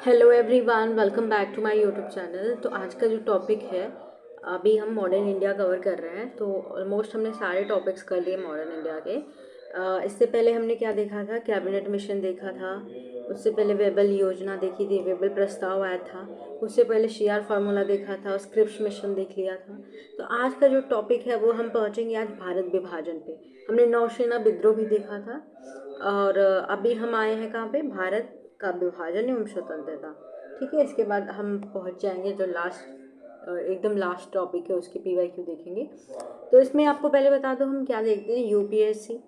Hello everyone, welcome back to my YouTube channel. तो आज का जो टॉपिक है, अभी हम मॉडर्न इंडिया कवर कर रहे हैं। तो ऑलमोस्ट हमने सारे टॉपिक्स कर लिए मॉडर्न इंडिया के। इससे पहले हमने क्या देखा था, कैबिनेट मिशन देखा था। उससे पहले वेबल योजना देखी थी, वेबल प्रस्ताव आया था। उससे पहले शीआर फार्मूला देखा था, स्क्रिप्स मिशन देख लिया था। तो आज का जो टॉपिक है वो हम पहुँचेंगे आज भारत विभाजन पे। हमने नौसेना विद्रोह भी देखा था। और अभी हम आए हैं कहाँ पे, भारत का विभाजन एवं स्वतंत्रता। ठीक है, इसके बाद हम पहुंच जाएंगे जो एकदम लास्ट टॉपिक है, उसके पीवाईक्यू देखेंगे। तो इसमें आपको पहले बता दो हम क्या देखते हैं। UPSC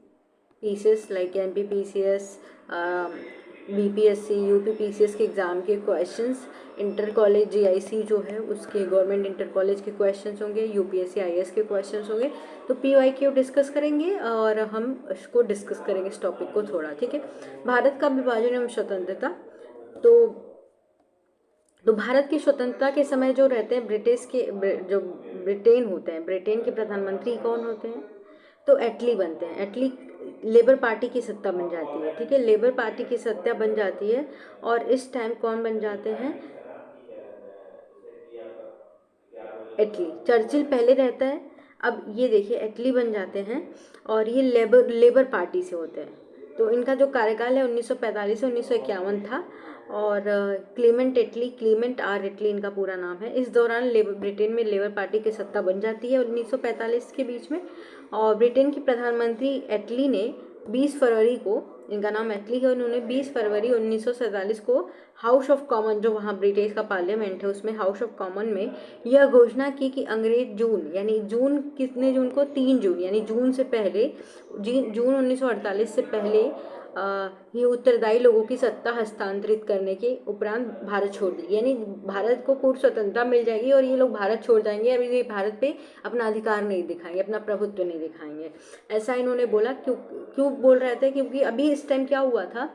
PCS like MPPCS, BPSC, UPPCS के एग्ज़ाम के क्वेश्चंस, इंटर कॉलेज जीआईसी जो है उसके गवर्नमेंट इंटर कॉलेज के क्वेश्चंस होंगे, यूपीएससी आईएएस के क्वेश्चंस होंगे। तो पीवाईक्यू डिस्कस करेंगे और हम इसको डिस्कस करेंगे इस टॉपिक को थोड़ा। ठीक है, भारत का विभाजन एवं स्वतंत्रता। तो भारत की स्वतंत्रता के समय जो रहते हैं जो ब्रिटेन होते हैं, ब्रिटेन के प्रधानमंत्री कौन होते हैं, तो एटली बनते हैं। एटली लेबर पार्टी की सत्ता बन जाती है। ठीक है, लेबर पार्टी की सत्ता बन जाती है। और इस टाइम कौन बन जाते हैं, एटली। चर्चिल पहले रहता है। अब ये देखिए, एटली बन जाते हैं और ये लेबर पार्टी से होते हैं। तो इनका जो कार्यकाल है 1945 से 1951 था। और क्लीमेंट आर एटली इनका पूरा नाम है। इस दौरान ब्रिटेन में लेबर पार्टी की सत्ता बन जाती है 1945 के बीच में। और ब्रिटेन की प्रधानमंत्री एटली ने 20 फरवरी को, इनका नाम एटली है, उन्होंने 20 फरवरी 1947 को हाउस ऑफ कॉमन, जो वहाँ ब्रिटिश का पार्लियामेंट है, उसमें हाउस ऑफ कॉमन में यह घोषणा की कि अंग्रेज जून, यानी जून कितने जून को, 3 जून, यानी जून से पहले, जून 1948 से पहले ये उत्तरदायी लोगों की सत्ता हस्तांतरित करने के उपरांत भारत छोड़ देगी। यानी भारत को पूर्ण स्वतंत्रता मिल जाएगी और ये लोग भारत छोड़ जाएंगे। अभी ये भारत पे अपना अधिकार नहीं दिखाएंगे, अपना प्रभुत्व नहीं दिखाएंगे। ऐसा इन्होंने बोला। क्यों क्यों बोल रहे थे, क्योंकि अभी इस टाइम क्या हुआ था,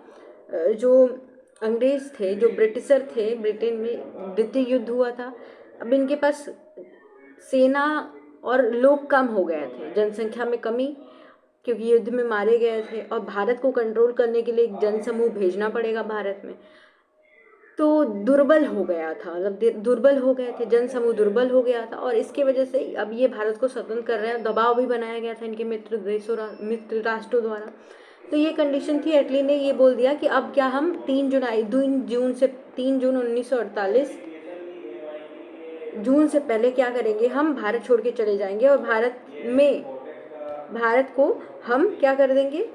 जो अंग्रेज थे, जो ब्रिटिशर थे, ब्रिटेन में द्वितीय युद्ध हुआ था। अब इनके पास सेना और लोग कम हो गए थे, जनसंख्या में कमी, क्योंकि युद्ध में मारे गए थे। और भारत को कंट्रोल करने के लिए एक जनसमूह भेजना पड़ेगा भारत में। तो दुर्बल हो गया था, मतलब दुर्बल हो गए थे, जनसमूह दुर्बल हो गया था। और इसके वजह से अब ये भारत को स्वतंत्र कर रहे हैं। दबाव भी बनाया गया था इनके मित्र राष्ट्रों द्वारा। तो ये कंडीशन थी। एटली ने ये बोल दिया कि अब क्या, हम 3 जून 1948 जून से पहले क्या करेंगे, हम भारत छोड़ के चले जाएंगे और भारत को हम क्या कर देंगे,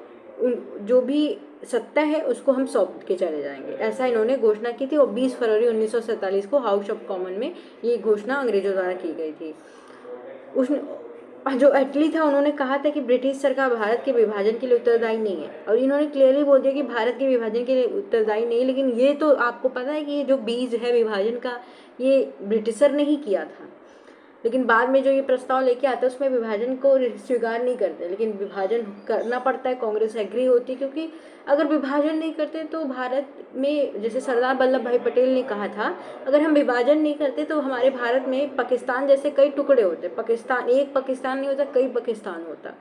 जो भी सत्ता है उसको हम सौंप के चले जाएंगे। ऐसा इन्होंने घोषणा की थी। और 20 फरवरी 1947 को हाउस ऑफ कॉमन में ये घोषणा अंग्रेजों द्वारा की गई थी। उस जो एटली था, उन्होंने कहा था कि ब्रिटिश सरकार भारत के विभाजन के लिए उत्तरदायी नहीं है। और इन्होंने क्लियरली बोल दिया कि भारत के विभाजन के लिए उत्तरदायी नहीं है। लेकिन ये तो आपको पता है कि ये जो बीज है विभाजन का, ये ब्रिटिशर ने ही किया था। लेकिन बाद में जो ये प्रस्ताव लेके आता है उसमें विभाजन को स्वीकार नहीं करते, लेकिन विभाजन करना पड़ता है। कांग्रेस एग्री होती है, क्योंकि अगर विभाजन नहीं करते तो भारत में, जैसे सरदार वल्लभ भाई पटेल ने कहा था, अगर हम विभाजन नहीं करते तो हमारे भारत में पाकिस्तान जैसे कई टुकड़े होते, पाकिस्तान, एक पाकिस्तान नहीं होता, कई पाकिस्तान होता।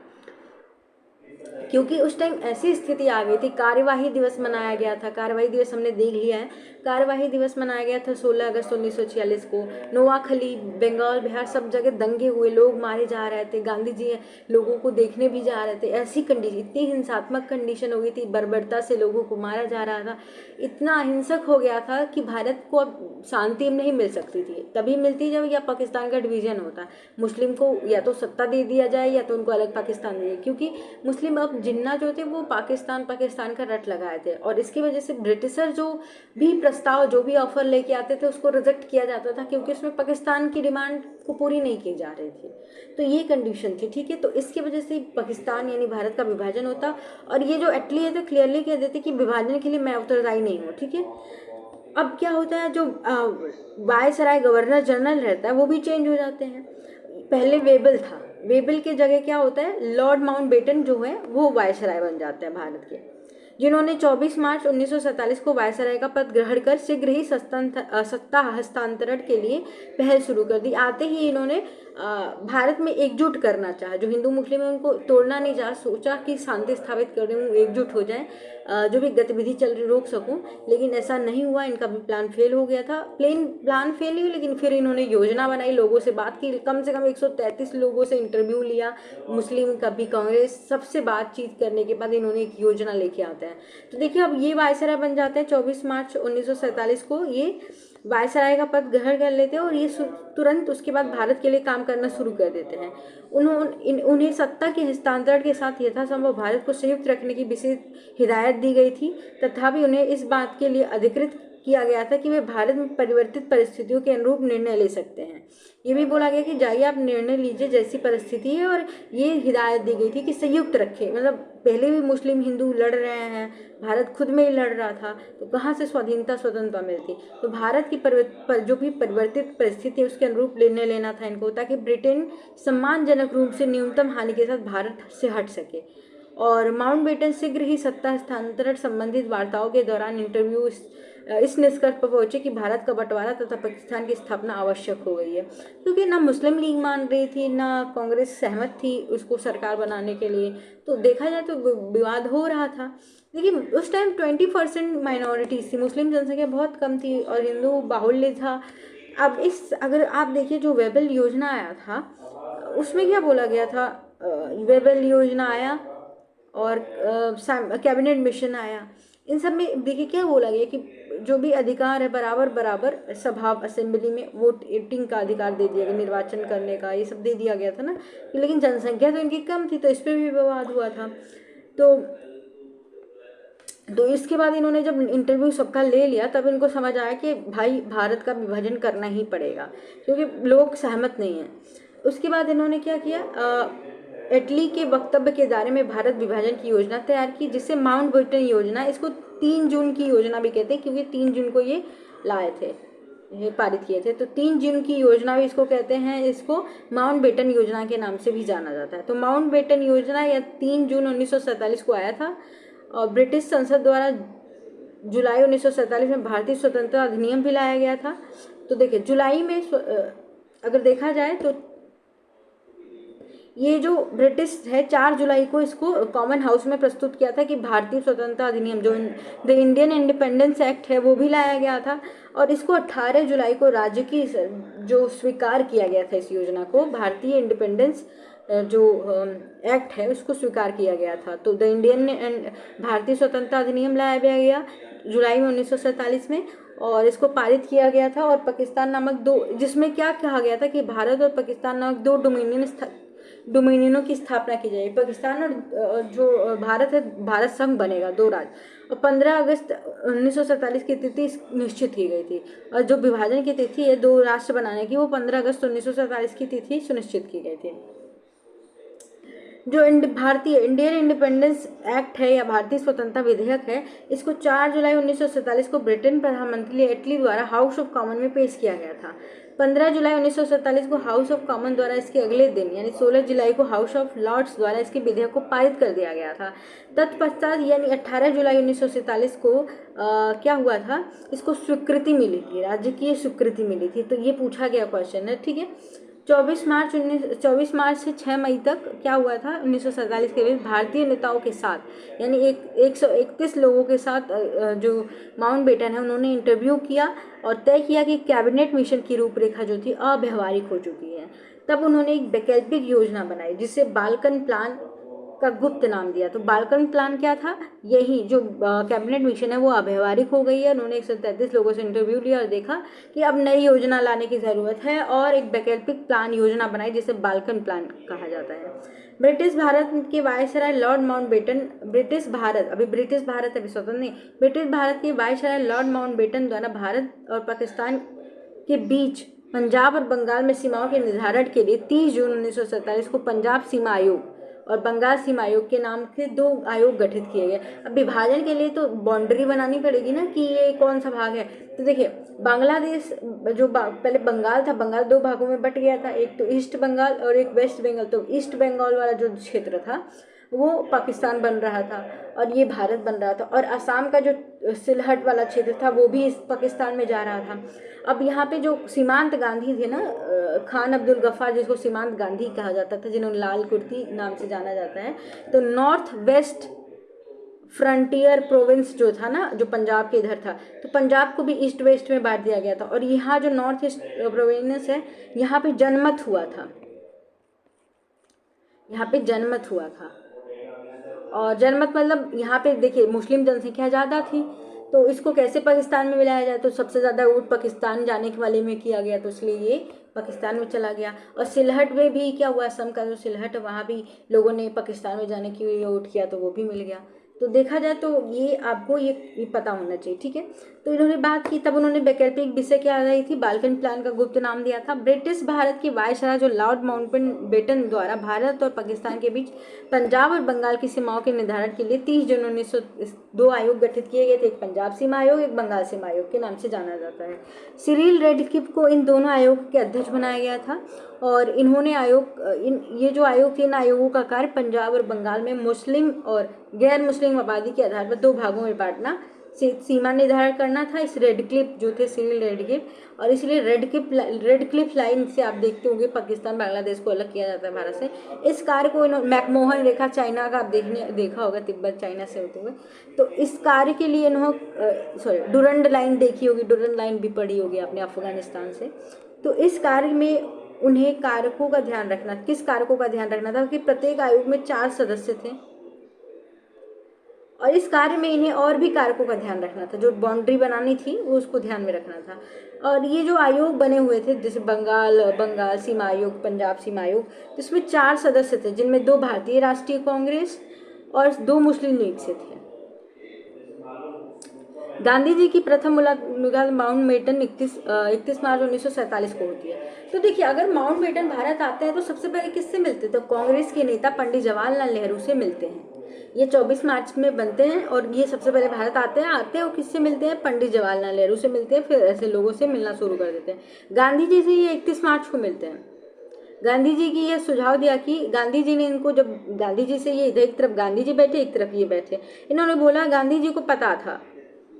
क्योंकि उस टाइम ऐसी स्थिति आ गई थी। कार्यवाही दिवस मनाया गया था, कार्यवाही दिवस हमने देख लिया है। कार्यवाही दिवस मनाया गया था 16 अगस्त 1946 को। नोआखली, बंगाल, बिहार, सब जगह दंगे हुए, लोग मारे जा रहे थे। गांधी जी लोगों को देखने भी जा रहे थे। ऐसी कंडीशन, इतनी हिंसात्मक कंडीशन हो गई थी, बर्बरता से लोगों को मारा जा रहा था, इतना अहिंसक हो गया था कि भारत को अब शांति नहीं मिल सकती थी। तभी मिलती जब या पाकिस्तान का डिवीजन होता, मुस्लिम को या तो सत्ता दे दिया जाए या तो उनको अलग पाकिस्तान दे, क्योंकि मुस्लिम अब जिन्ना जो थे वो पाकिस्तान का रट लगाए थे। और इसकी वजह से ब्रिटिशर जो भी प्रस्ताव, जो भी ऑफर लेके आते थे उसको रिजेक्ट किया जाता था, क्योंकि उसमें पाकिस्तान की डिमांड को पूरी नहीं की जा रही थी। तो ये कंडीशन थी। ठीक है, तो इसकी वजह से पाकिस्तान यानी भारत का विभाजन होता। और ये जो एटली है तो क्लियरली कह देते कि विभाजन के लिए मैं उत्तरदायी नहीं हूँ। ठीक है, अब क्या होता है, जो वायसराय गवर्नर जनरल रहता है वो भी चेंज हो जाते हैं। पहले वेबल था, वेबल के जगह क्या होता है, लॉर्ड माउंटबेटन जो है वो वायसराय बन जाते हैं भारत के। जिन्होंने 24 मार्च 1947 को वायसराय का पद ग्रहण कर शीघ्र ही सत्ता हस्तांतरण के लिए पहल शुरू कर दी। आते ही इन्होंने भारत में एकजुट करना चाहा, जो हिंदू मुस्लिम है उनको तोड़ना नहीं चाहा, सोचा कि शांति स्थापित करने में एकजुट हो जाए, जो भी गतिविधि चल रही रोक सकूं, लेकिन ऐसा नहीं हुआ। इनका भी प्लान फेल हो गया था। प्लान फेल नहीं हुआ, लेकिन फिर इन्होंने योजना बनाई, लोगों से बात की, कम से कम 133 लोगों से इंटरव्यू लिया, मुस्लिम कभी कांग्रेस, सबसे बातचीत करने के बाद इन्होंने एक योजना लेके आते हैं। तो देखिए अब ये वायसराय बन जाते हैं 24 मार्च 1947 को, ये वायसराय का पद ग्रहण कर लेते हैं और ये तुरंत उसके बाद भारत के लिए काम करना शुरू कर देते हैं। उन्हें सत्ता के हस्तांतरण के साथ यथासंभव भारत को संयुक्त रखने की विशेष हिदायत दी गई थी, तथापि उन्हें इस बात के लिए अधिकृत किया गया था कि वे भारत में परिवर्तित परिस्थितियों के अनुरूप निर्णय ले सकते हैं। ये भी बोला गया कि जाइए आप निर्णय लीजिए जैसी परिस्थिति है, और ये हिदायत दी गई थी कि संयुक्त रखें। मतलब पहले भी मुस्लिम हिंदू लड़ रहे हैं, भारत खुद में ही लड़ रहा था, तो कहाँ से स्वतंत्रता मिलती। तो भारत की जो भी परिवर्तित परिस्थिति है उसके अनुरूप निर्णय लेना था इनको, ताकि ब्रिटेन सम्मानजनक रूप से न्यूनतम हानि के साथ भारत से हट सके। और माउंटबेटन शीघ्र ही सत्ता हस्तांतरण संबंधित वार्ताओं के दौरान इंटरव्यू इस निष्कर्ष पर पहुंचे कि भारत का बंटवारा तथा पाकिस्तान की स्थापना आवश्यक हो गई है, क्योंकि ना मुस्लिम लीग मान रही थी, ना कांग्रेस सहमत थी उसको सरकार बनाने के लिए। तो देखा जाए तो विवाद हो रहा था। लेकिन उस टाइम 20% माइनॉरिटीज थी, मुस्लिम जनसंख्या बहुत कम थी और हिंदू बाहुल्य था। अब अगर आप देखिए जो वेबल योजना आया था उसमें क्या बोला गया था, वेबल योजना आया और कैबिनेट मिशन आया, इन सब में देखिए क्या बोला गया कि जो भी अधिकार है बराबर सभा असेंबली में वोटिंग का अधिकार दे दिया गया, निर्वाचन करने का, ये सब दे दिया गया था ना। लेकिन जनसंख्या तो इनकी कम थी, तो इस पर भी विवाद हुआ था। तो इसके बाद इन्होंने जब इंटरव्यू सबका ले लिया तब इनको समझ आया कि भाई भारत का विभाजन करना ही पड़ेगा, क्योंकि लोग सहमत नहीं हैं। उसके बाद इन्होंने क्या किया, एटली के वक्तव्य के दायरे में भारत विभाजन की योजना तैयार की, जिसे माउंटबेटन योजना, इसको 3 जून की योजना भी कहते हैं, क्योंकि 3 जून को ये लाए थे, ये पारित किए थे। तो 3 जून की योजना भी इसको कहते हैं, इसको माउंटबेटन योजना के नाम से भी जाना जाता है। तो माउंटबेटन योजना या 3 जून 1947 को आया था, और ब्रिटिश संसद द्वारा जुलाई 1947 में भारतीय स्वतंत्रता अधिनियम भी लाया गया था। तो देखिए जुलाई में अगर देखा जाए तो ये जो ब्रिटिश है 4 जुलाई को इसको कॉमन हाउस में प्रस्तुत किया था कि भारतीय स्वतंत्रता अधिनियम जो द इंडियन इंडिपेंडेंस एक्ट है वो भी लाया गया था, और इसको 18 जुलाई को राज्य की जो स्वीकार किया गया था, इस योजना को भारतीय इंडिपेंडेंस जो एक्ट है उसको स्वीकार किया गया था। तो द इंडियन एंड भारतीय स्वतंत्रता अधिनियम लाया गया जुलाई में 1947 में, और इसको पारित किया गया था। और पाकिस्तान नामक जिसमें क्या कहा गया था कि भारत और पाकिस्तान नामक 2 डोमिनियनों की स्थापना की जाएगी। पाकिस्तान और जो भारत है, भारत संघ बनेगा, 2 राज्य। और 15 अगस्त 1947 की तिथि निश्चित की गई थी, और जो विभाजन की तिथि है 2 राष्ट्र बनाने की, वो 15 अगस्त 1947 की तिथि सुनिश्चित की गई थी। जो भारतीय इंडियन इंडिपेंडेंस एक्ट है या भारतीय स्वतंत्रता विधेयक है, इसको 4 जुलाई 1947 को ब्रिटेन प्रधानमंत्री एटली द्वारा हाउस ऑफ कॉमन में पेश किया गया था। 15 जुलाई 1947 को हाउस ऑफ कॉमन द्वारा इसके अगले दिन यानी 16 जुलाई को हाउस ऑफ लॉर्ड्स द्वारा इसके विधेयक को पारित कर दिया गया था। तत्पश्चात यानी 18 जुलाई 1947 को क्या हुआ था, इसको स्वीकृति मिली थी, राज्य की स्वीकृति मिली थी। तो ये पूछा गया क्वेश्चन है, ठीक है। 24 मार्च से 6 मई तक क्या हुआ था 1947 के बीच भारतीय नेताओं के साथ यानी 131 लोगों के साथ जो माउंटबेटन है उन्होंने इंटरव्यू किया और तय किया कि कैबिनेट मिशन की रूपरेखा जो थी अव्यवहारिक हो चुकी है। तब उन्होंने एक वैकल्पिक योजना बनाई जिसे बाल्कन प्लान का गुप्त नाम दिया। तो बाल्कन प्लान क्या था, यही जो कैबिनेट मिशन है वो अव्यवहारिक हो गई है। उन्होंने 133 लोगों से इंटरव्यू लिया और देखा कि अब नई योजना लाने की ज़रूरत है और एक वैकल्पिक प्लान योजना बनाई जिसे बाल्कन प्लान कहा जाता है। ब्रिटिश भारत के viceroy Lord Mountbatten British Bharat अभी स्वतंत्र नहीं, ब्रिटिश भारत के वायसराय लॉर्ड माउंटबेटन द्वारा भारत और पाकिस्तान के बीच पंजाब और बंगाल में सीमाओं के निर्धारण के लिए 30 जून 1947 को पंजाब सीमा आयोग और बंगाल सीमा आयोग के नाम से 2 आयोग गठित किए गए। अब विभाजन के लिए तो बाउंड्री बनानी पड़ेगी ना कि ये कौन सा भाग है। तो देखिए बांग्लादेश जो पहले बंगाल था, बंगाल 2 भागों में बट गया था, एक तो ईस्ट बंगाल और एक वेस्ट बंगाल। तो ईस्ट बंगाल वाला जो क्षेत्र था वो पाकिस्तान बन रहा था और ये भारत बन रहा था, और असम का जो सिलहट वाला क्षेत्र था वो भी इस पाकिस्तान में जा रहा था। अब यहाँ पे जो सीमांत गांधी थे ना, खान अब्दुल गफ्फार, जिसको सीमांत गांधी कहा जाता था, जिन्होंने लाल कुर्ती नाम से जाना जाता है, तो नॉर्थ वेस्ट फ्रंटियर प्रोविंस जो था ना, जो पंजाब के इधर था, तो पंजाब को भी ईस्ट वेस्ट में बांट दिया गया था। और यहाँ जो नॉर्थ ईस्ट प्रोविंस है, यहाँ पे जनमत हुआ था, यहाँ पे जनमत हुआ था। और जनमत मतलब यहाँ पे देखिए मुस्लिम जनसंख्या ज़्यादा थी, तो इसको कैसे पाकिस्तान में मिलाया जाए, तो सबसे ज़्यादा वोट पाकिस्तान जाने के वाले में किया गया, तो इसलिए ये पाकिस्तान में चला गया। और सिलहट में भी क्या हुआ, असम का जो सिलहट है वहाँ भी लोगों ने पाकिस्तान में जाने के लिए वोट किया, तो वो भी मिल गया। तो देखा जाए तो ये आपको ये पता होना चाहिए, ठीक है। तो इन्होंने बात की, तब उन्होंने वैकल्पिक विषय क्या रही थी, बाल्कन प्लान का गुप्त नाम दिया था। ब्रिटिश भारत के वायसराय जो लॉर्ड माउंटबेटन द्वारा भारत और पाकिस्तान के बीच पंजाब और बंगाल की सीमाओं के निर्धारण के लिए 30 जून 1902 आयोग गठित किए गए थे। एक पंजाब सीमा आयोग, एक बंगाल सीमा आयोग के नाम से जाना जाता है। सिरिल रेडक्लिफ को इन दोनों आयोग के अध्यक्ष बनाया गया था, और इन्होंने ये जो आयोग थे, इन आयोगों का कार्य पंजाब और बंगाल में मुस्लिम और गैर मुस्लिम आबादी के आधार पर 2 भागों में बांटना, सीमा निर्धारण करना था। इस रेडक्लिफ जो थे, सिरिल रेडक्लिफ, और इसलिए रेडक्लिफ लाइन से आप देखते होंगे पाकिस्तान बांग्लादेश को अलग किया जाता है भारत से। इस कार्य को मैकमोहन रेखा चाइना का आप देखा होगा, तिब्बत चाइना से होते हुए, तो इस कार्य के लिए इन्होंने डुरंड लाइन देखी होगी, डुरंड लाइन भी पढ़ी होगी आपने अफगानिस्तान से। तो इस कार्य में उन्हें कारकों का ध्यान रखना, किस कारकों का ध्यान रखना था कि प्रत्येक आयोग में 4 सदस्य थे, और इस कार्य में इन्हें और भी कारकों का ध्यान रखना था, जो बाउंड्री बनानी थी वो उसको ध्यान में रखना था। और ये जो आयोग बने हुए थे, जैसे बंगाल सीमा आयोग, पंजाब सीमा आयोग, तो इसमें 4 सदस्य थे, जिनमें 2 भारतीय राष्ट्रीय कांग्रेस और 2 मुस्लिम लीग से थे। गांधी जी की प्रथम मुलाकात माउंटबेटन 31 मार्च 1947 को होती है। तो देखिए, अगर माउंटबेटन भारत आते हैं तो सबसे पहले किससे मिलते हैं, तो कांग्रेस के नेता पंडित जवाहरलाल नेहरू से मिलते हैं। ये 24 मार्च में बनते हैं, और ये सबसे पहले भारत आते हैं और किससे मिलते हैं, पंडित जवाहरलाल नेहरू से मिलते हैं। फिर ऐसे लोगों से मिलना शुरू कर देते हैं। गांधी जी से ये 31 मार्च को मिलते हैं। गांधी जी की ये सुझाव दिया कि गांधी जी ने इनको, जब गांधी जी से ये इधर एक तरफ गांधी जी बैठे, एक तरफ ये बैठे, इन्होंने बोला, गांधी जी को पता था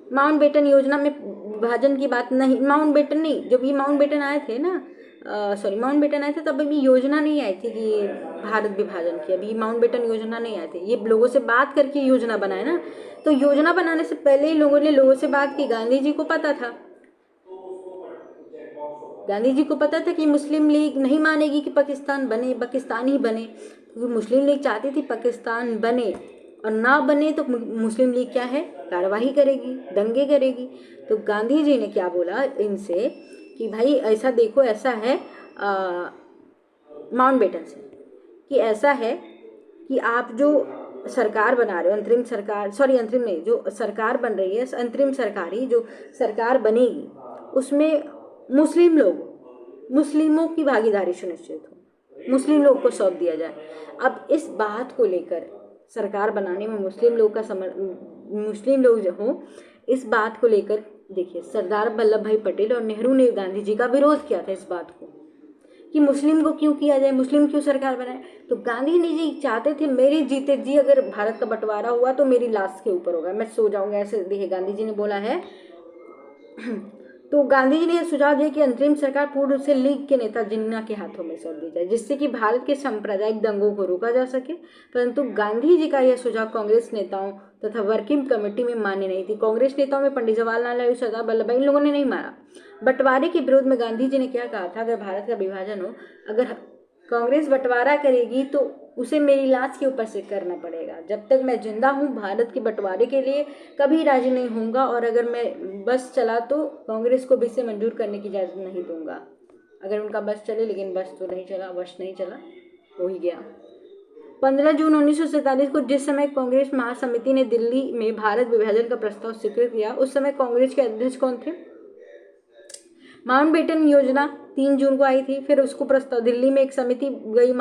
माउंटबेटन योजना में विभाजन की बात नहीं, माउंटबेटन नहीं, जब ये माउंटबेटन आए थे ना, माउंटबेटन आए थे तब अभी योजना नहीं आई थी कि भारत विभाजन की, अभी माउंटबेटन योजना नहीं आई थी। ये लोगों से बात करके योजना बनाए ना, तो योजना बनाने से पहले ही लोगों से बात की। गांधी जी को पता था, गांधी जी को पता था कि मुस्लिम लीग नहीं मानेगी कि पाकिस्तान बने, पाकिस्तान ही बने, क्योंकि मुस्लिम लीग चाहती थी पाकिस्तान बने, और ना बने तो मुस्लिम लीग क्या है, कार्रवाई करेगी, दंगे करेगी। तो गांधी जी ने क्या बोला इनसे कि भाई ऐसा देखो, ऐसा है माउंटबेटन से कि ऐसा है कि आप जो सरकार बना रहे हो, अंतरिम सरकार, अंतरिम नहीं, जो सरकार बन रही है, अंतरिम सरकारी जो सरकार बनेगी, उसमें मुस्लिमों की भागीदारी सुनिश्चित हो, मुस्लिम लोग को सौंप दिया जाए। अब इस बात को लेकर सरकार बनाने में मुस्लिम लोग जो हो, इस बात को लेकर देखिए, सरदार वल्लभ भाई पटेल और नेहरू ने गांधी जी का विरोध किया था इस बात को कि मुस्लिम को क्यों किया जाए, मुस्लिम क्यों सरकार बनाए। तो गांधी जी चाहते थे मेरे जीते जी अगर भारत का बंटवारा हुआ तो मेरी लाश के ऊपर होगा, मैं सो जाऊंगा, ऐसे देखिए गांधी जी ने बोला है। तो गांधी जी ने यह सुझाव दिया कि अंतरिम सरकार पूर्ण रूप से लीग के नेता जिन्ना के हाथों में सौंप दी जाए, जिससे कि भारत के सांप्रदायिक दंगों को रोका जा सके। परंतु गांधी जी का यह सुझाव कांग्रेस नेताओं तथा वर्किंग कमेटी में मान्य नहीं थी। कांग्रेस नेताओं में पंडित जवाहरलाल नेहरू, सरदार वल्लभ भाई, इन लोगों ने नहीं माना। बंटवारे के विरोध में गांधी जी ने क्या कहा था, अगर भारत का विभाजन हो, अगर कांग्रेस बंटवारा करेगी तो उसे मेरी लाश के ऊपर से करना पड़ेगा। जब तक मैं जिंदा हूँ भारत के बंटवारे के लिए कभी राजी नहीं होऊंगा, और अगर मैं बस चला तो कांग्रेस को भी इसे मंजूर करने की इजाज़त नहीं दूंगा। अगर उनका बस चले, लेकिन बस तो नहीं चला, वश नहीं चला, हो ही गया। 15 जून 1947 को जिस समय कांग्रेस महासमिति ने दिल्ली में भारत विभाजन का प्रस्ताव स्वीकृत किया, उस समय कांग्रेस के अध्यक्ष कौन थे, माउंटबेटन योजना 3 जून को आई थी। फिर उसको प्रस्ताव दिल्ली में एक समिति गई,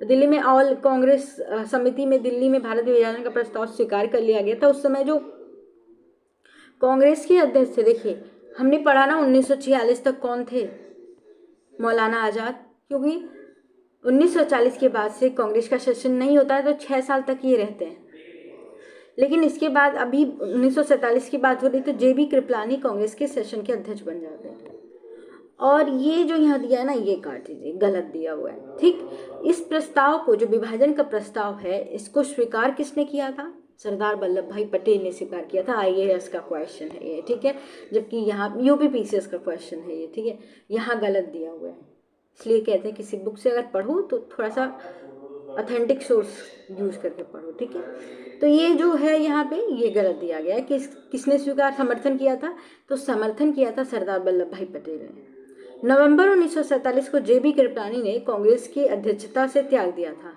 दिल्ली में ऑल कांग्रेस समिति में दिल्ली में भारत विभाजन का प्रस्ताव स्वीकार कर लिया गया था। उस समय जो कांग्रेस के अध्यक्ष थे, देखिए हमने पढ़ा ना 1946 तक कौन थे, मौलाना आज़ाद, क्योंकि 1940 के बाद से कांग्रेस का सेशन नहीं होता है, तो 6 साल तक ये रहते हैं। लेकिन इसके बाद अभी 1947 की बात हो रही, तो जेबी कृपलानी कांग्रेस के सेशन के अध्यक्ष बन जाते हैं। और ये जो यहाँ दिया है ना, ये काट दीजिए, गलत दिया हुआ है। ठीक, इस प्रस्ताव को, जो विभाजन का प्रस्ताव है, इसको स्वीकार किसने किया था? सरदार वल्लभ भाई पटेल ने स्वीकार किया था। आईएएस का क्वेश्चन है ये, ठीक है, जबकि यहाँ यूपीपीसीएस का क्वेश्चन है ये, ठीक है। यहाँ गलत दिया हुआ है, इसलिए कहते हैं किसी बुक से अगर पढ़ो तो थोड़ा सा ऑथेंटिक सोर्स यूज करके पढ़ो, ठीक है। तो ये जो है यहाँ पे ये गलत दिया गया है कि किसने स्वीकार समर्थन किया था, तो समर्थन किया था सरदार वल्लभ भाई पटेल ने। नवंबर 1947 को जेबी कृपलानी ने कांग्रेस की अध्यक्षता से त्याग दिया था।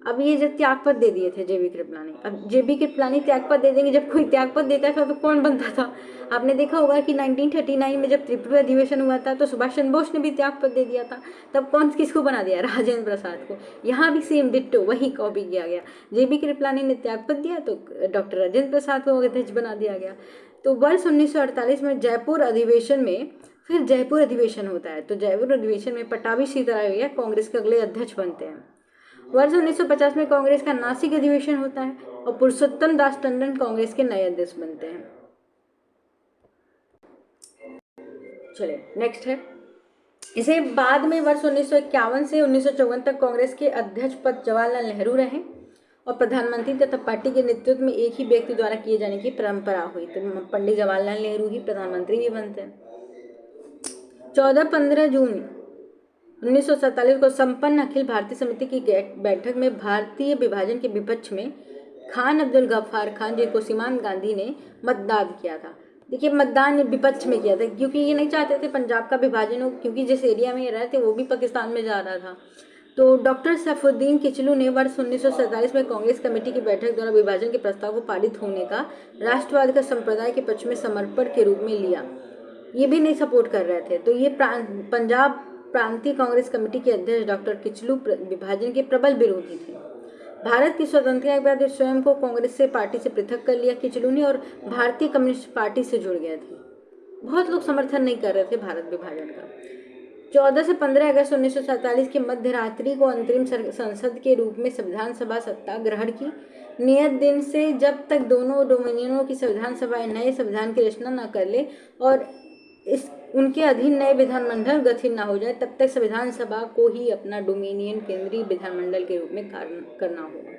अब ये जब त्याग पत्र दे दिए थे जेबी कृपलानी, अब जेबी कृपलानी त्याग पत्र दे देंगे, जब कोई त्याग पत्र देता था तो कौन बनता था? आपने देखा होगा कि 1939 में जब त्रिपुरा अधिवेशन हुआ था तो सुभाष चंद्र बोस ने भी त्याग पत्र दे दिया था, तब कौन किसको बना दिया? राजेंद्र प्रसाद को। यहाँ भी सेम डिट्टो वही कॉपी किया गया, जेबी कृपलानी ने त्याग पत्र दिया तो डॉक्टर राजेंद्र प्रसाद को अध्यक्ष बना दिया गया। तो वर्ष 1948 में जयपुर अधिवेशन में, फिर जयपुर अधिवेशन होता है, तो जयपुर अधिवेशन में पटाभी सीतारामैया कांग्रेस के अगले अध्यक्ष बनते हैं। वर्ष 1950 में कांग्रेस का नासिक अधिवेशन होता है और पुरुषोत्तम दास टंडन कांग्रेस के नए अध्यक्ष बनते हैं। चलिए नेक्स्ट है, इसे बाद में वर्ष 1951 से 1954 तक कांग्रेस के अध्यक्ष पद जवाहरलाल नेहरू रहे और प्रधानमंत्री तथा पार्टी के नेतृत्व में एक ही व्यक्ति द्वारा किए जाने की परंपरा हुई, तो पंडित जवाहरलाल नेहरू ही प्रधानमंत्री भी बनते हैं। 14-15 जून 1947 को संपन्न अखिल भारतीय समिति की बैठक में भारतीय विभाजन के विपक्ष में खान अब्दुल गफ्फार खान जी को सीमांत गांधी ने मतदान किया था। देखिए, मतदान विपक्ष में किया था क्योंकि ये नहीं चाहते थे पंजाब का विभाजन हो, क्योंकि जिस एरिया में ये रहे थे वो भी पाकिस्तान में जा रहा था। तो डॉक्टर सैफुद्दीन किचलू ने वर्ष 1947 में कांग्रेस कमेटी की बैठक द्वारा विभाजन के प्रस्ताव को पारित होने का राष्ट्रवाद का संप्रदाय के पक्ष में समर्पण के रूप में लिया। ये भी नहीं सपोर्ट कर रहे थे। तो ये पंजाब प्रांतीय कांग्रेस कमेटी के अध्यक्ष डॉक्टर किचलू विभाजन के प्रबल विरोधी थे। भारत की स्वतंत्रता के बाद स्वयं को कांग्रेस से पार्टी से पृथक कर लिया किचलू ने और भारतीय कम्युनिस्ट पार्टी से जुड़ गए थे। बहुत लोग समर्थन नहीं कर रहे थे भारत विभाजन का। 14 से 15 अगस्त 1947 की मध्य रात्रि को अंतरिम संसद के रूप में संविधान सभा सत्ता ग्रहण की। नियत दिन से जब तक दोनों डोमिनियनों की संविधान सभाएं नए संविधान की रचना न कर ले और इस उनके अधीन नए विधानमंडल गठित न हो जाए, तब तक संविधान सभा को ही अपना डोमिनियन केंद्रीय विधानमंडल के रूप में कार्य करना होगा।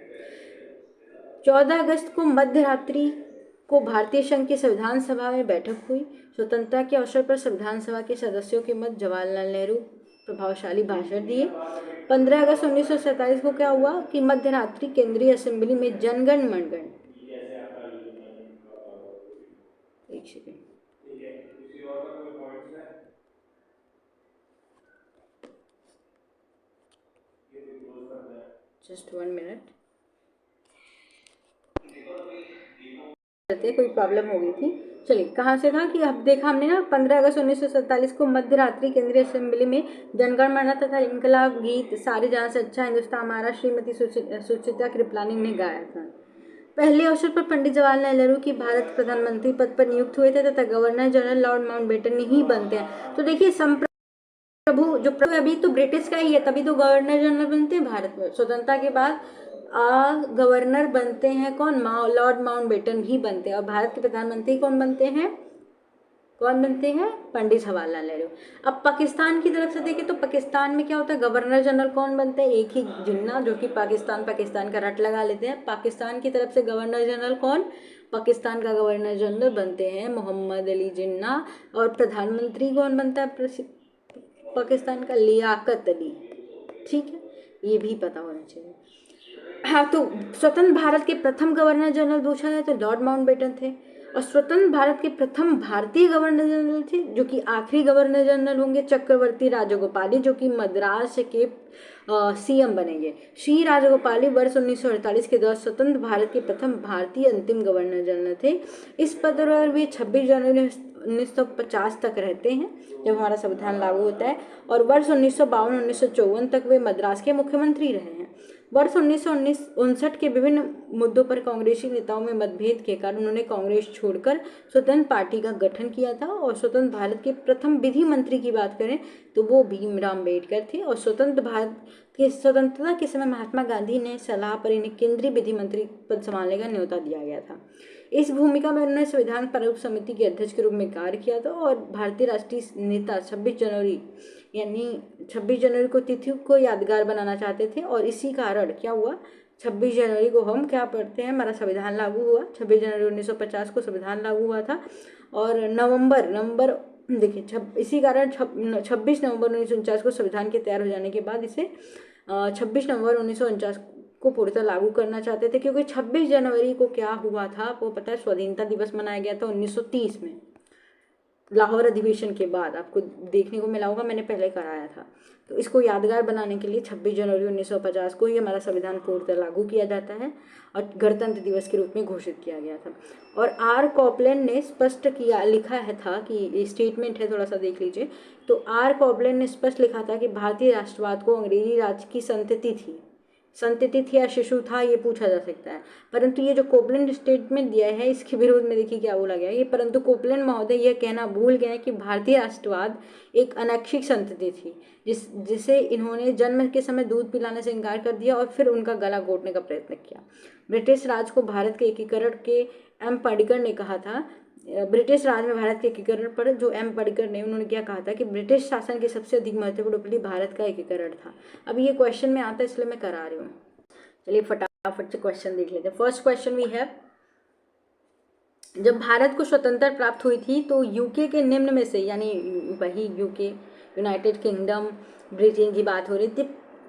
14 अगस्त को मध्य रात्रि को भारतीय संघ की संविधान सभा में बैठक हुई। स्वतंत्रता के अवसर पर संविधान सभा के सदस्यों के मध्य जवाहरलाल नेहरू प्रभावशाली भाषण दिए। 15 अगस्त 1947 को क्या हुआ कि मध्य रात्रि केंद्रीय असेंबली में जनगण मनगण, एक सेकेंड, जस्ट 1 मिनट, कोई प्रॉब्लम हो गई थी। चलिए, कहाँ से था कि अब देखा हमने ना 15 अगस्त 1947 को मध्य रात्रि केंद्रीय असेंबली में जनगण मन तथा इनकलाब गीत सारे जहां से अच्छा हिंदुस्तान हमारा श्रीमती सुचित्रा कृपलानी ने गाया था। पहले अवसर पर पंडित जवाहरलाल नेहरू की भारत प्रधानमंत्री पद पर नियुक्त हुए थे तथा गवर्नर जनरल लॉर्ड माउंटबेटन ही बनते हैं। तो देखिए, प्रभु जो प्रभु अभी तो ब्रिटिश का ही है, तभी तो गवर्नर जनरल बनते हैं भारत में। स्वतंत्रता के बाद गवर्नर बनते हैं कौन? लॉर्ड माउंटबेटन भी बनते हैं। और भारत के प्रधानमंत्री कौन बनते हैं? पंडित जवाहरलाल नेहरू। अब पाकिस्तान की तरफ से देखें तो पाकिस्तान में क्या होता है? गवर्नर जनरल कौन बनते हैं? एक ही जिन्ना, जो कि पाकिस्तान का रट लगा लेते हैं। पाकिस्तान की तरफ से गवर्नर जनरल कौन? पाकिस्तान का गवर्नर जनरल बनते हैं मोहम्मद अली जिन्ना। और प्रधानमंत्री कौन बनता है पाकिस्तान का? लियाकत अली। ठीक है, ये भी पता होना चाहिए। हाँ, तो स्वतंत्र भारत के प्रथम गवर्नर जनरल पूछा जाए तो लॉर्ड माउंटबेटन थे। और स्वतंत्र भारत के प्रथम भारतीय गवर्नर जनरल थे, जो कि आखिरी गवर्नर जनरल होंगे, चक्रवर्ती राजगोपाली, जो कि मद्रास के सीएम बनेंगे। श्री राजगोपाली वर्ष 1948 के दौरान स्वतंत्र भारत के प्रथम भारतीय अंतिम गवर्नर जनरल थे। इस पद पर वे 26 जनवरी 1950 तक रहते हैं, जब हमारा संविधान लागू होता है। और वर्ष 1952-1954 तक वे मद्रास के मुख्यमंत्री रहे हैं। वर्ष 1959 के विभिन्न मुद्दों पर कांग्रेसी नेताओं में मतभेद के कारण उन्होंने कांग्रेस छोड़कर स्वतंत्र पार्टी का गठन किया था। और स्वतंत्र भारत के प्रथम विधि मंत्री की बात करें तो वो भीमराव अम्बेडकर थे। और स्वतंत्र भारत की स्वतंत्रता के समय महात्मा गांधी ने सलाह पर इन्हें केंद्रीय विधि मंत्री पद संभालने का न्योता दिया गया था। इस भूमिका में उन्होंने संविधान प्रारूप समिति के अध्यक्ष के रूप में कार्य किया था। और भारतीय राष्ट्रीय नेता 26 जनवरी को तिथि को यादगार बनाना चाहते थे। और इसी कारण क्या हुआ, 26 जनवरी को हम क्या पढ़ते हैं, हमारा संविधान लागू हुआ। 26 जनवरी 1950 को संविधान लागू हुआ था। और नवंबर देखिए इसी कारण 26 नवंबर 1949 को संविधान के तैयार हो जाने के बाद इसे 26 नवंबर 1949 को पूर्णतः लागू करना चाहते थे। क्योंकि 26 जनवरी को क्या हुआ था आपको पता है, स्वाधीनता दिवस मनाया गया था 1930 में, लाहौर अधिवेशन के बाद। आपको देखने को मिला होगा, मैंने पहले कराया था। तो इसको यादगार बनाने के लिए 26 जनवरी 1950 को ही हमारा संविधान पूर्णतः लागू किया जाता है और गणतंत्र दिवस के रूप में घोषित किया गया था। और आर कॉपलैंड ने स्पष्ट किया, लिखा है था कि ये स्टेटमेंट है, थोड़ा सा देख लीजिए। तो आर कॉपलैंड ने स्पष्ट लिखा था कि भारतीय राष्ट्रवाद को अंग्रेजी राज की संतति थी या शिशु था, ये पूछा जा सकता है। परंतु ये जो कोपलैंड स्टेटमेंट दिया है इसके विरोध में देखिए क्या बोला गया है। ये परंतु कोपलैंड महोदय यह कहना भूल गए कि भारतीय राष्ट्रवाद एक अनैच्छिक संतति थी जिसे इन्होंने जन्म के समय दूध पिलाने से इनकार कर दिया और फिर उनका गला घोटने का प्रयत्न किया। ब्रिटिश राज को भारत के एकीकरण के एम पर्डिकर ने कहा था, ब्रिटिश राज में भारत के एकीकरण पर जो एम पर्डिकर ने उन्होंने क्या कहा था कि ब्रिटिश शासन की सबसे अधिक महत्वपूर्ण उपलब्धि भारत का एकीकरण था। अब ये क्वेश्चन में आता है इसलिए मैं करा रही हूँ। चलिए फटाफट से क्वेश्चन देख लेते हैं। फर्स्ट क्वेश्चन वी है, जब भारत को स्वतंत्रता प्राप्त हुई थी तो यूके के निम्न में से, यानी वही यूके, यूनाइटेड किंगडम, ब्रिटेन की बात हो रही थी,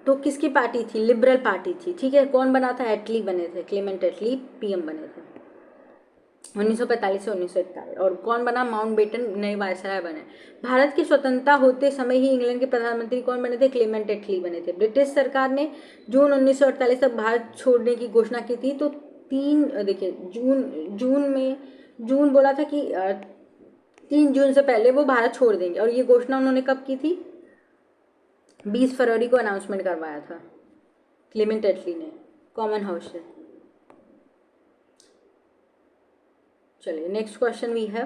तो किसकी पार्टी थी? लिबरल पार्टी थी। ठीक है, कौन बना था? एटली बने थे, क्लेमेंट एटली पीएम बने थे 1945 से 1941। और कौन बना? माउंटबेटन नए वायसराय बने। भारत की स्वतंत्रता होते समय ही इंग्लैंड के प्रधानमंत्री कौन बने थे? क्लेमेंट एटली बने थे। ब्रिटिश सरकार ने जून 1948 तक भारत छोड़ने की घोषणा की थी। तो देखिए जून बोला था कि 3 जून से पहले वो भारत छोड़ देंगे। और ये घोषणा उन्होंने कब की थी? 20 फरवरी को अनाउंसमेंट करवाया था क्लेमेंट एटली ने कॉमन हाउस से। चलिए नेक्स्ट क्वेश्चन भी है,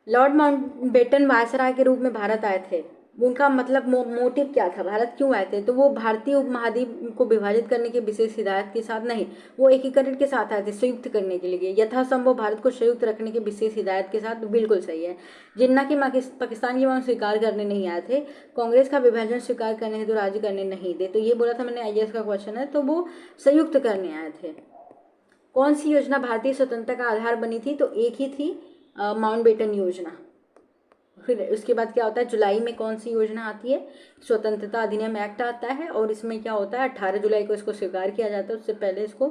लॉर्ड माउंटबेटन वायसराय के रूप में भारत आए थे, उनका मतलब मोटिव क्या था? भारत क्यों आए थे? तो वो भारतीय उपमहाद्वीप को विभाजित करने की विशेष हिदायत के साथ नहीं, वो एकीकरण के साथ आए थे, संयुक्त करने के लिए, यथासंभव भारत को संयुक्त रखने की विशेष हिदायत के साथ। बिल्कुल सही है। जिन्ना की पाकिस्तान की मांग स्वीकार करने नहीं आए थे, कांग्रेस का विभाजन स्वीकार करने हेतु राजी करने नहीं थे। तो ये बोला था मैंने, आईएएस का क्वेश्चन है, तो वो संयुक्त करने आए थे। कौन सी योजना भारतीय स्वतंत्रता का आधार बनी थी? तो एक ही थी, माउंटबेटन योजना। फिर उसके बाद क्या होता है, जुलाई में कौन सी योजना आती है? स्वतंत्रता अधिनियम एक्ट आता है। और इसमें क्या होता है, 18 जुलाई को इसको स्वीकार किया जाता है। उससे पहले इसको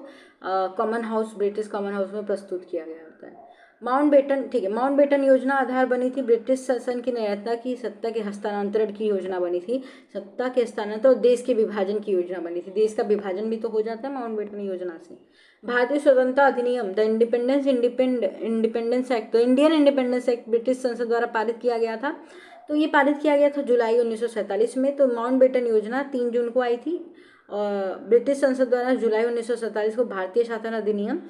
common house, British common house में प्रस्तुत किया गया होता है। माउंटबेटन, ठीक है, माउंटबेटन योजना आधार बनी थी ब्रिटिश शासन की न्यायता की सत्ता के हस्तांतरण की योजना बनी थी। सत्ता के हस्तांतरण और देश के विभाजन की योजना बनी थी। देश का विभाजन भी तो हो जाता है माउंटबेटन योजना से। भारतीय स्वतंत्रता अधिनियम, द इंडिपेंडेंस एक्ट, तो इंडियन इंडिपेंडेंस एक्ट ब्रिटिश संसद द्वारा पारित किया गया था। तो ये पारित किया गया था जुलाई 1947 में। तो माउंटबेटन योजना 3 जून को आई थी और ब्रिटिश संसद द्वारा जुलाई 1947 को भारतीय शासन अधिनियम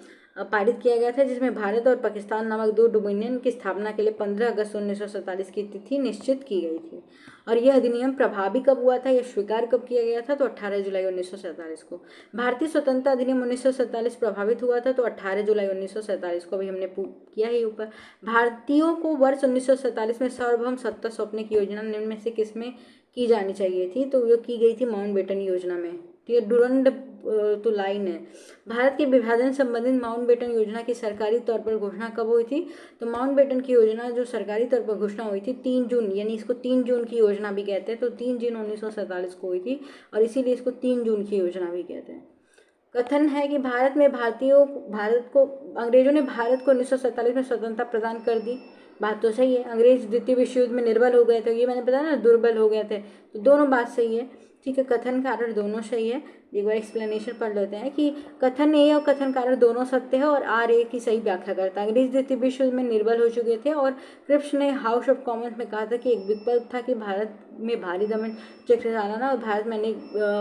पारित किया गया था, जिसमें भारत और पाकिस्तान नामक 2 डोमिनियन की स्थापना के लिए 15 अगस्त 1947 की तिथि निश्चित की गई थी। और यह अधिनियम प्रभावी कब हुआ था, यह स्वीकार कब किया गया था? तो 18 जुलाई 1947 को। भारतीय स्वतंत्रता अधिनियम 1947 प्रभावित हुआ था, तो 18 जुलाई 1947 को भी हमने किया ही ऊपर। भारतीयों को वर्ष 1947 में सार्वभौम सत्ता सौंपने की योजना निम्न में से किसमें की जानी चाहिए थी? तो ये की गई थी माउंटबेटन योजना में। तो ये डुरंड तो लाइन है। भारत के विभाजन संबंधित माउंटबेटन योजना की सरकारी तौर पर घोषणा कब हुई थी? तो माउंटबेटन की योजना जो सरकारी तौर पर घोषणा हुई थी 3 जून, यानी इसको 3 जून की योजना भी कहते हैं। तो 3 जून 1947 को हुई थी और इसीलिए इसको 3 जून की योजना भी कहते हैं। कथन है कि अंग्रेजों ने भारत को 1947 में स्वतंत्रता प्रदान कर दी। बात तो सही है। अंग्रेज द्वितीय विश्व युद्ध में निर्बल हो गए थे, ये मैंने बताया ना, दुर्बल हो गए थे। तो दोनों बात सही है। ठीक है, कथन कारण दोनों सही है। एक बार एक्सप्लेनेशन पढ़ लेते हैं कि कथन ए और कथन कारक दोनों सत्य है और आर ए की सही व्याख्या करता है। अंग्रेज द्वितीय विश्व युद्ध में निर्बल हो चुके थे और क्रिप्स ने हाउस ऑफ कॉमन्स में कहा था कि एक विकल्प था कि भारत में भारी दमन चक्र चलाना और भारत में अनेक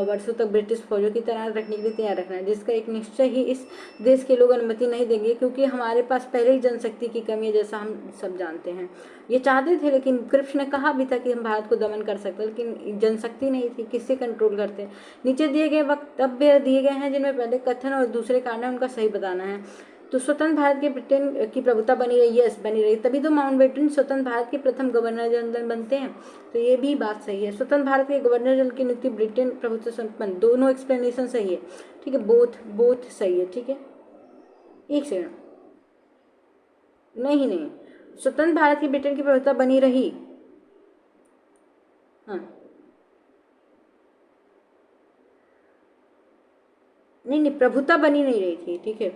वर्षों तक ब्रिटिश फौजों की तैनात रखने के लिए तैयार रखना है, जिसका एक निश्चय ही इस देश के लोग अनुमति नहीं देंगे क्योंकि हमारे पास पहले ही जनशक्ति की कमी है, जैसा हम सब जानते हैं। ये चाहते थे, लेकिन क्रिप्स ने कहा भी था कि हम भारत को दमन कर सकते, लेकिन जनशक्ति नहीं थी, किससे कंट्रोल करते। नीचे दिए गए वक्तव्य दिए गए हैं जिनमें पहले कथन और दूसरे कारण उनका सही बताना है। तो स्वतंत्र भारत के ब्रिटेन की प्रभुता बनी रही, यस बनी रही, तभी तो माउंटबेटन स्वतंत्र भारत के प्रथम गवर्नर जनरल बनते हैं। तो ये भी बात सही है, स्वतंत्र भारत के गवर्नर जनरल की नियुक्ति ब्रिटेन प्रभुत्व संपन्न, दोनों एक्सप्लेनेशन सही है, ठीक है, बोथ सही है, ठीक है। एक सेकंड, नहीं, स्वतंत्र भारत की ब्रिटेन की प्रभुता बनी रही, हाँ नहीं, प्रभुता बनी नहीं रही थी, ठीक है,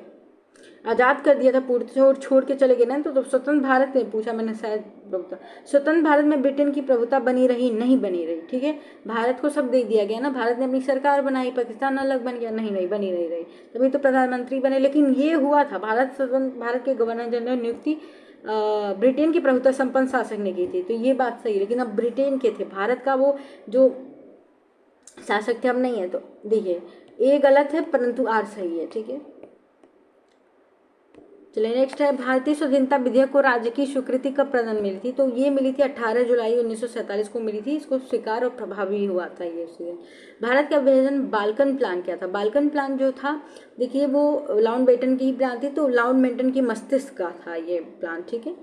आज़ाद कर दिया था पूर्ण, छोड़ के चले गए ना, तो स्वतंत्र भारत ने पूछा मैंने, शायद प्रभुता, स्वतंत्र भारत में ब्रिटेन की प्रभुता बनी रही, नहीं बनी रही, ठीक है। भारत को सब दे दिया गया ना, भारत ने अपनी सरकार बनाई, पाकिस्तान अलग बन गया, नहीं बनी नहीं रही, तभी तो प्रधानमंत्री बने। लेकिन ये हुआ था, भारत के गवर्नर जनरल नियुक्ति ब्रिटेन की प्रभुता संपन्न शासक ने की थी, तो ये बात सही। लेकिन अब ब्रिटेन के थे, भारत का वो जो शासक थे अब नहीं है, तो देखिए ए गलत है परंतु आर सही है, ठीक है। चलिए नेक्स्ट है, भारतीय स्वाधीनता विधेयक को राज्य की स्वीकृति कब प्रदान मिली थी? तो ये मिली थी 18 जुलाई 1947 को मिली थी, इसको स्वीकार और प्रभावी हुआ था ये उससे। भारत का विभाजन बाल्कन प्लान क्या था? बाल्कन प्लान जो था, देखिए वो माउंटबेटन की ही प्लान थी, तो माउंटबेटन की मस्तिष्क का था ये प्लान, ठीक है।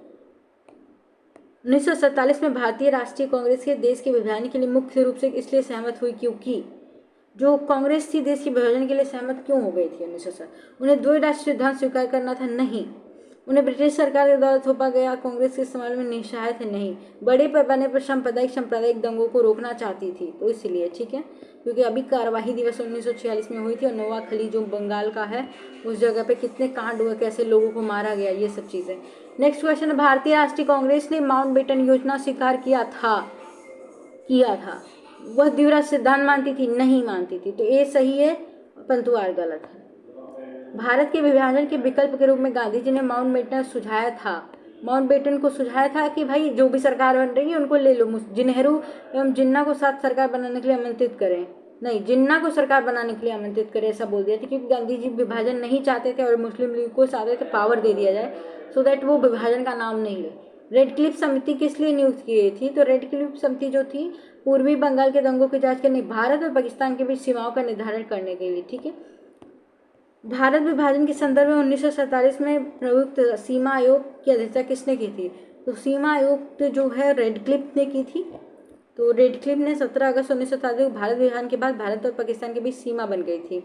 1947 में भारतीय राष्ट्रीय कांग्रेस के देश के विभाजन के लिए मुख्य रूप से इसलिए सहमत हुई क्योंकि जो कांग्रेस थी देश के विभाजन के लिए सहमत क्यों हो गई थी 1907? उन्हें द्वै राष्ट्र सिद्धांत स्वीकार करना था? नहीं। उन्हें ब्रिटिश सरकार के द्वारा थोपा गया कांग्रेस के इस्तेमाल में निस्सहाय थे? नहीं। बड़े पैमाने पर सांप्रदायिक दंगों को रोकना चाहती थी, तो इसलिए, ठीक है, क्योंकि अभी कार्यवाही दिवस 1946 में हुई थी और नोआखली जो बंगाल का है उस जगह पे कितने कांड हुए, कैसे लोगों को मारा गया, ये सब चीज़ें। नेक्स्ट क्वेश्चन, भारतीय राष्ट्रीय कांग्रेस ने माउंटबेटन योजना स्वीकार किया था? वह द्विराष्ट्र सिद्धांत मानती थी? नहीं मानती थी, तो ए सही है परंतु आर गलत है। भारत के विभाजन के विकल्प के रूप में गांधी जी ने माउंटबेटन सुझाया था, माउंटबेटन को सुझाया था कि भाई जो भी सरकार बन रही है उनको ले लो, नेहरू एवं जिन्ना को साथ सरकार बनाने के लिए आमंत्रित करें, नहीं जिन्ना को सरकार बनाने के लिए आमंत्रित करें, ऐसा बोल दिया था, क्योंकि गांधी जी विभाजन नहीं चाहते थे और मुस्लिम लीग को चाहते थे पावर दे दिया जाए, सो दैट वो विभाजन का नाम नहीं ले। रेड क्लिफ समिति किस लिए नियुक्त की गई थी? तो रेड क्लिफ समिति जो थी पूर्वी बंगाल के दंगों की जांच करने, भारत और पाकिस्तान के बीच सीमाओं का निर्धारण करने के लिए, ठीक है। भारत विभाजन के संदर्भ में 1947 में प्रयुक्त सीमा आयोग की अध्यक्षता किसने की थी? तो सीमा आयोग जो है रेड क्लिफ ने की थी। तो रेड क्लिफ ने 17 अगस्त 1947 को भारत विभाजन के बाद भारत और पाकिस्तान के बीच सीमा बन गई थी।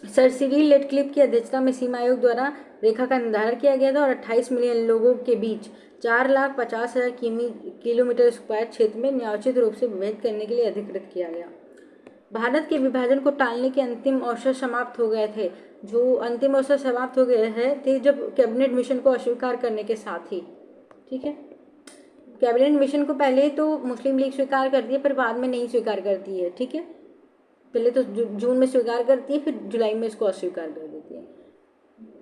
सर सिरिल रेडक्लिफ की अध्यक्षता में सीमा आयोग द्वारा रेखा का निर्धारण किया गया था और 28 मिलियन लोगों के बीच 4,50,000 किलोमीटर स्क्वायर क्षेत्र में न्यायोचित रूप से विभाजित करने के लिए अधिकृत किया गया। भारत के विभाजन को टालने के अंतिम अवसर समाप्त हो गए थे, जो अंतिम अवसर समाप्त हो गए हैं थे जब कैबिनेट मिशन को अस्वीकार करने के साथ ही, ठीक है। कैबिनेट मिशन को पहले तो मुस्लिम लीग स्वीकार करती है, पर बाद में नहीं स्वीकार करती है, ठीक है। पहले तो जून में स्वीकार करती है, फिर जुलाई में इसको अस्वीकार कर देती है।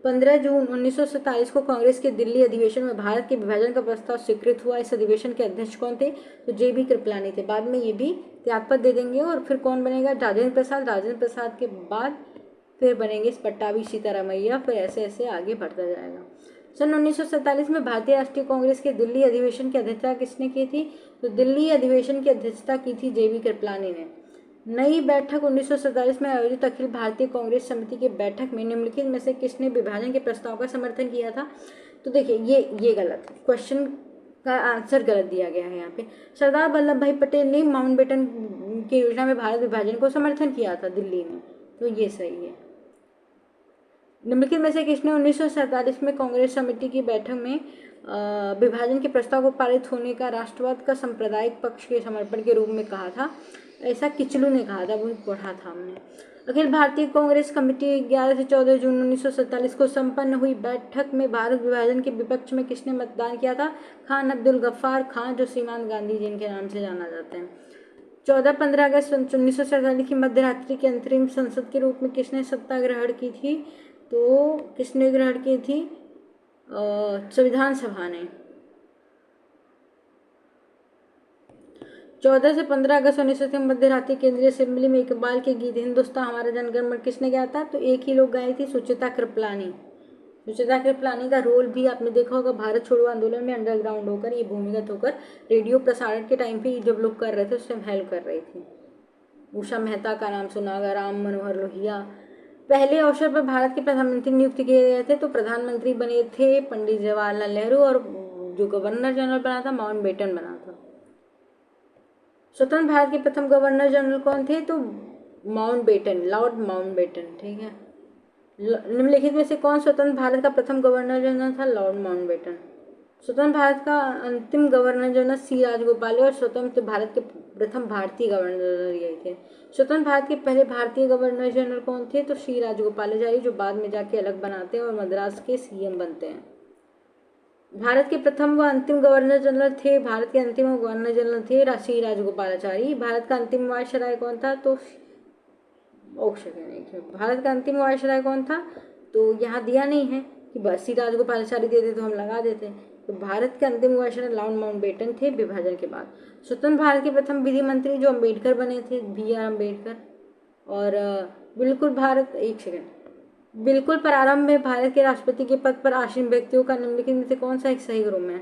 15 जून 1947 को कांग्रेस के दिल्ली अधिवेशन में भारत के विभाजन का प्रस्ताव स्वीकृत हुआ। इस अधिवेशन के अध्यक्ष कौन थे? तो JB कृपलानी थे। बाद में ये भी त्यागपत्र दे देंगे और फिर कौन बनेगा? राजेंद्र प्रसाद। राजेंद्र प्रसाद के बाद फिर बनेंगे पट्टाभी सीतारामैया, फिर ऐसे ऐसे आगे बढ़ता जाएगा। सन 1947 में भारतीय राष्ट्रीय कांग्रेस के दिल्ली अधिवेशन की अध्यक्षता किसने की थी? तो दिल्ली अधिवेशन की अध्यक्षता की थी JB कृपलानी ने। नई बैठक 1947 में आयोजित अखिल भारतीय कांग्रेस समिति की बैठक में निम्नलिखित में से किसने विभाजन के प्रस्ताव का समर्थन किया था? तो देखिए ये गलत है, क्वेश्चन का आंसर गलत दिया गया है यहाँ पे। सरदार वल्लभ भाई पटेल ने माउंटबेटन की योजना में भारत विभाजन को समर्थन किया था दिल्ली में, तो ये सही है। निम्नलिखित में से किसने 1947 में कांग्रेस समिति की बैठक में विभाजन के प्रस्ताव को पारित होने का राष्ट्रवाद का सांप्रदायिक पक्ष के समर्पण के रूप में कहा था? ऐसा किचलू ने कहा था, वो पढ़ा था हमने। अखिल भारतीय कांग्रेस कमेटी 11 से 14 जून 1947 को संपन्न हुई बैठक में भारत विभाजन के विपक्ष में किसने मतदान किया था? खान अब्दुल गफ्फार खान, जो सीमांत गांधी जिनके नाम से जाना जाते हैं। 14-15 अगस्त 1947 की मध्य रात्रि के अंतरिम संसद के रूप में किसने सत्ता ग्रहण की थी? तो किसने ग्रहण की थी? संविधान सभा ने। 14 से 15 अगस्त 1900 मध्य रात्रि केंद्रीय असेंबली में इकबाल के गीत हिंदुस्तान हमारा जनगण किसने गाया था? तो एक ही लोग गाई थी, सुचित्रा कृपलानी। सुचित्रा कृपलानी का रोल भी आपने देखा होगा, भारत छोड़ो आंदोलन में अंडरग्राउंड होकर, ये भूमिगत होकर रेडियो प्रसारण के टाइम पे जब लोग कर रहे थे उस टाइम हेल्प कर रही थी। उषा मेहता का नाम सुना होगा, राम मनोहर लोहिया। पहले अवसर पर भारत के प्रधानमंत्री नियुक्त किए गए थे, तो प्रधानमंत्री बने थे पंडित जवाहरलाल नेहरू, और जो गवर्नर जनरल बना था माउंटबेटन बना था। स्वतंत्र भारत के प्रथम गवर्नर जनरल कौन थे? तो माउंटबेटन, लॉर्ड माउंटबेटन। ठीक है, निम्नलिखित में से कौन स्वतंत्र भारत का प्रथम गवर्नर जनरल था? Lord Mountbatten. स्वतंत्र भारत का अंतिम गवर्नर जनरल सी राजगोपाल और स्वतंत्र भारत के प्रथम भारतीय गवर्नर जनरल यही थे। स्वतंत्र भारत के पहले भारतीय गवर्नर जनरल कौन थे? तो सी राजगोपालाचारी, जो बाद में जाके अलग बनाते हैं और मद्रास के सीएम बनते हैं। भारत के प्रथम व अंतिम गवर्नर जनरल थे, भारत के अंतिम गवर्नर जनरल थे सी राजगोपालाचारी। भारत का अंतिम वायसराय कौन था? तो भारत का अंतिम वायसराय कौन था? तो यहाँ दिया नहीं है कि बस सी राजगोपालाचारी देते तो हम लगा देते। तो भारत के अंतिम वायसराय लॉर्ड माउंटबेटन थे विभाजन के बाद। स्वतंत्र भारत के प्रथम विधि मंत्री जो अम्बेडकर बने थे, BR अम्बेडकर। और बिल्कुल प्रारंभ में भारत के राष्ट्रपति के पद पर आसीन व्यक्तियों का निम्नलिखित में से कौन सा एक सही क्रम है?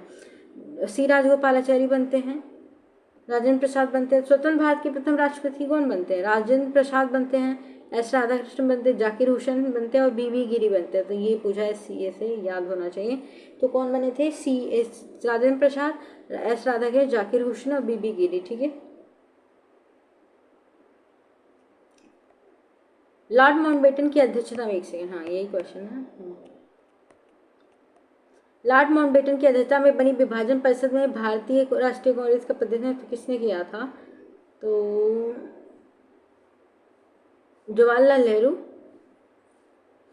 सी राजगोपालाचारी बनते हैं, राजेंद्र प्रसाद बनते हैं। स्वतंत्र भारत के प्रथम राष्ट्रपति कौन बनते हैं? राजेंद्र प्रसाद बनते हैं, S राधाकृष्णन बनते हैं, जाकिर हुसैन बनते हैं और BB गिरी बनते हैं। तो ये पूछा है CA से, याद होना चाहिए। तो कौन बने थे? राजेंद्र प्रसाद, S राधाकृष्णन, जाकिर हुसैन और BB गिरी। ठीक है, लॉर्ड माउंटबेटन की अध्यक्षता में, एक सेकेंड, हाँ यही क्वेश्चन है। लॉर्ड माउंटबेटन की अध्यक्षता में बनी विभाजन परिषद में भारतीय राष्ट्रीय कांग्रेस का प्रतिनिधित्व किसने किया था? तो जवाहरलाल नेहरू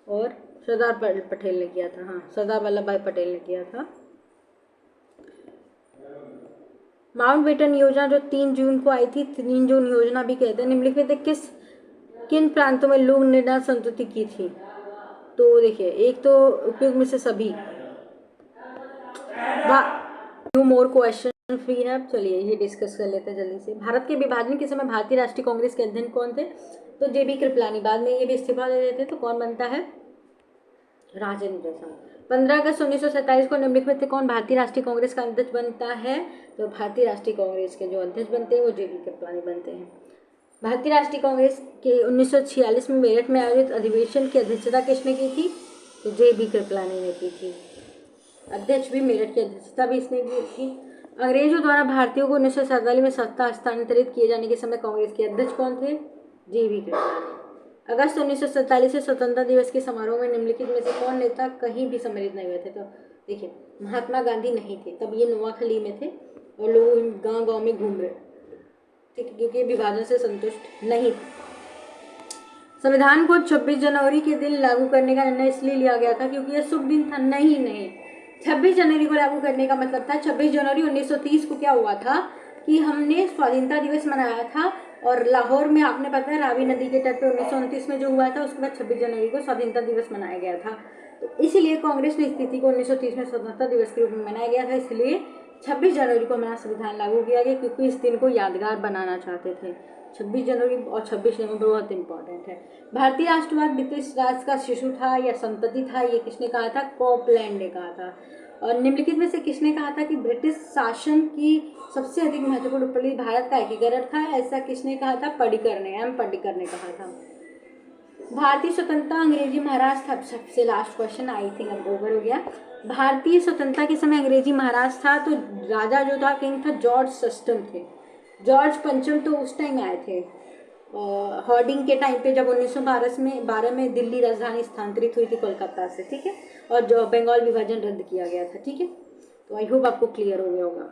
और सरदार पटेल ने किया था। हाँ, सरदार वल्लभ भाई पटेल ने किया था। माउंटबेटन योजना जो 3 जून को आई थी, 3 जून योजना भी कहते हैं, निम्नलिखित किन प्रांतों में लोक निर्णय संस्तुति की थी? तो देखिए, एक तो उपयोग में से सभी। मोर क्वेश्चन फ्री है। चलिए ये डिस्कस कर लेते हैं जल्दी से। भारत के विभाजन के समय भारतीय राष्ट्रीय कांग्रेस के अध्यक्ष कौन थे? तो JB कृपलानी। बाद में ये भी इस्तीफा दे देते, तो कौन बनता है? राजेंद्र प्रसाद। 15 अगस्त 1947 को निम्नलिखित में से कौन भारतीय राष्ट्रीय कांग्रेस का अध्यक्ष बनता है? तो भारतीय राष्ट्रीय कांग्रेस के जो अध्यक्ष बनते हैं वो JB कृपलानी बनते हैं। भारतीय राष्ट्रीय कांग्रेस के 1946 में मेरठ में आयोजित अधिवेशन की अध्यक्षता किसने की थी? तो JB कृपलानी ने की थी। अध्यक्ष भी, मेरठ की अध्यक्षता भी इसने की थी। अंग्रेजों द्वारा भारतीयों को 1947 में सत्ता हस्तांतरित किए जाने के समय कांग्रेस के अध्यक्ष कौन थे? JB कृपलानी। अगस्त 1947 से स्वतंत्रता दिवस के समारोह में निम्नलिखित में से कौन नेता कहीं भी सम्मिलित नहीं हुए थे? तो देखिए, महात्मा गांधी नहीं थे, तब ये नोआखली में थे और लोग गाँव गाँव में घूम रहे, ठीक, क्योंकि विभाजन से संतुष्ट नहीं थे। संविधान को 26 जनवरी के दिन लागू करने का निर्णय इसलिए लिया गया था क्योंकि यह शुभ दिन था। नहीं, 26 जनवरी को लागू करने का मतलब था 26 जनवरी 1930 को क्या हुआ था कि हमने स्वाधीनता दिवस मनाया था, और लाहौर में आपने पता है रावी नदी के तट पे 1929 में जो हुआ था, उसके बाद 26 जनवरी को स्वाधीनता दिवस मनाया गया था। तो इसीलिए कांग्रेस ने स्थिति को 1930 में स्वतंत्रता दिवस के रूप में मनाया गया था, इसलिए 26 जनवरी को हमारा संविधान लागू किया गया, क्योंकि इस दिन को यादगार बनाना चाहते थे। 26 जनवरी और 26 नवंबर बहुत इंपॉर्टेंट है। भारतीय राष्ट्रवाद ब्रिटिश राज का शिशु था या संतति था, ये किसने कहा था? कॉपलैंड ने कहा था। और निम्नलिखित में से किसने कहा था कि ब्रिटिश शासन की सबसे अधिक महत्वपूर्ण उपलब्धि भारत का एकीकरण था? ऐसा किसने कहा था? पर्रिकर ने, M पर्रिकर ने कहा था। भारतीय स्वतंत्रता अंग्रेजी महाराज था। सबसे लास्ट क्वेश्चन, आई थिंक अब ओवर हो गया। भारतीय स्वतंत्रता के समय अंग्रेजी महाराज था, तो राजा जो था, किंग था, जॉर्ज सस्टम थे। जॉर्ज पंचम तो उस टाइम आए थे हॉर्डिंग के टाइम पे, जब 1912 में दिल्ली राजधानी स्थानांतरित हुई थी कोलकाता से, ठीक है, और जो बंगाल विभाजन रद्द किया गया था, ठीक है। तो आई होप आपको क्लियर हो गया होगा।